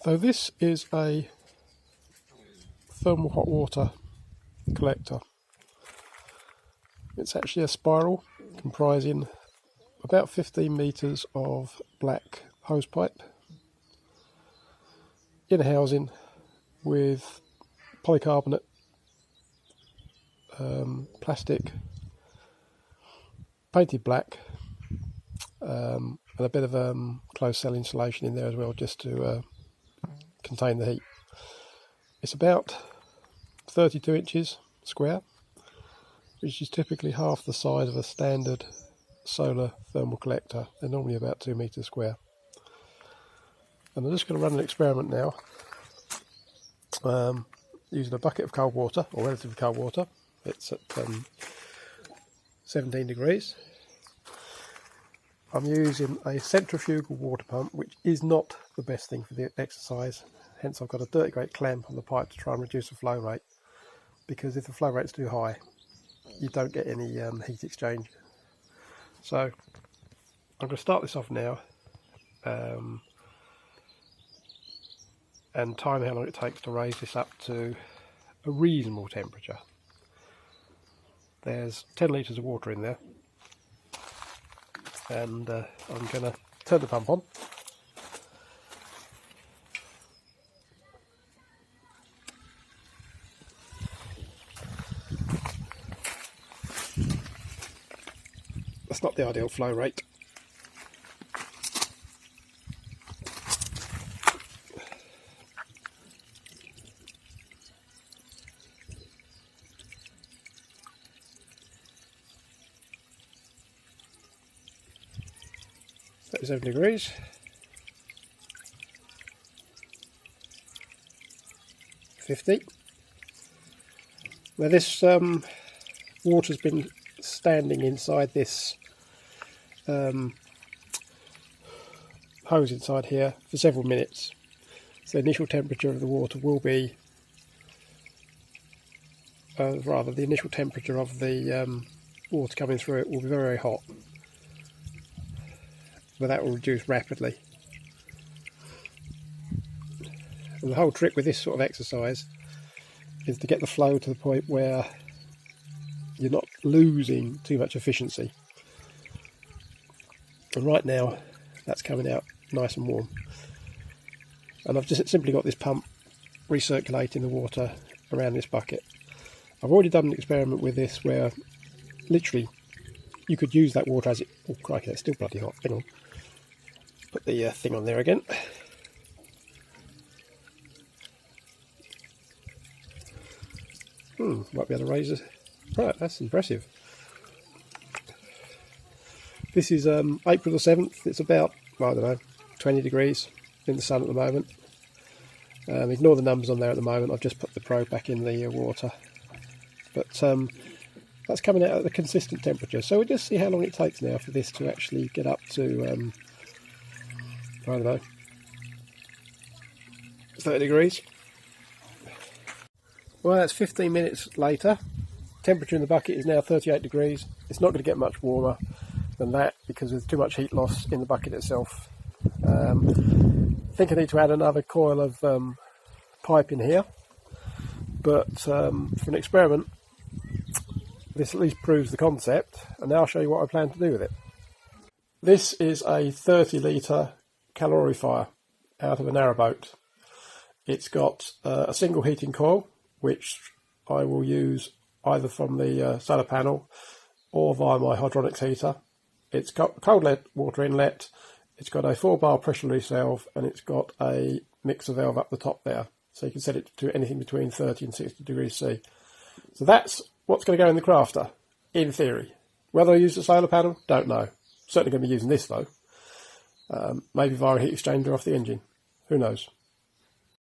So this is a thermal hot water collector. It's actually a spiral comprising about 15 metres of black hose pipe in a housing with polycarbonate plastic painted black and a bit of closed cell insulation in there as well, just to contain the heat. It's about 32 inches square, which is typically half the size of a standard solar thermal collector. They're normally about 2 metres square. And I'm just going to run an experiment now using a bucket of cold water, or relatively cold water. It's at 17 degrees. I'm using a centrifugal water pump, which is not the best thing for the exercise. Hence I've got a dirty grate clamp on the pipe to try and reduce the flow rate, because if the flow rate's too high you don't get any heat exchange. So I'm going to start this off now and time how long it takes to raise this up to a reasonable temperature. There's 10 litres of water in there, and I'm going to turn the pump on. That's not the ideal flow rate. That is 7 degrees. Now this water's been standing inside this hose inside here for several minutes. So the initial temperature of the water will be, the initial temperature of the water coming through it will be very, very hot. But that will reduce rapidly. And the whole trick with this sort of exercise is to get the flow to the point where you're not losing too much efficiency. And right now that's coming out nice and warm. And I've just simply got this pump recirculating the water around this bucket. I've already done an experiment with this where literally you could use that water as it... Oh crikey, it's still bloody hot. Hang on. Put the thing on there again. Might be able to raise it. Right, that's impressive. This is April the 7th. It's about, I don't know, 20 degrees in the sun at the moment. Ignore the numbers on there at the moment. I've just put the probe back in the water. But that's coming out at a consistent temperature. So we'll just see how long it takes now for this to actually get up to, I don't know, 30 degrees. Well, that's 15 minutes later. Temperature in the bucket is now 38 degrees. It's not going to get much warmer than that because there's too much heat loss in the bucket itself. I think I need to add another coil of pipe in here, but for an experiment this at least proves the concept, and now I'll show you what I plan to do with it. This is a 30 litre calorifier out of a narrowboat. It's got a single heating coil, which I will use either from the solar panel or via my hydronics heater. It's got cold water inlet, it's got a 4-bar pressure release valve, and it's got a mixer valve up the top there. So you can set it to anything between 30 and 60 degrees C. So that's what's going to go in the crafter, in theory. Whether I use the solar panel, don't know. Certainly going to be using this though. Maybe via a heat exchanger off the engine. Who knows?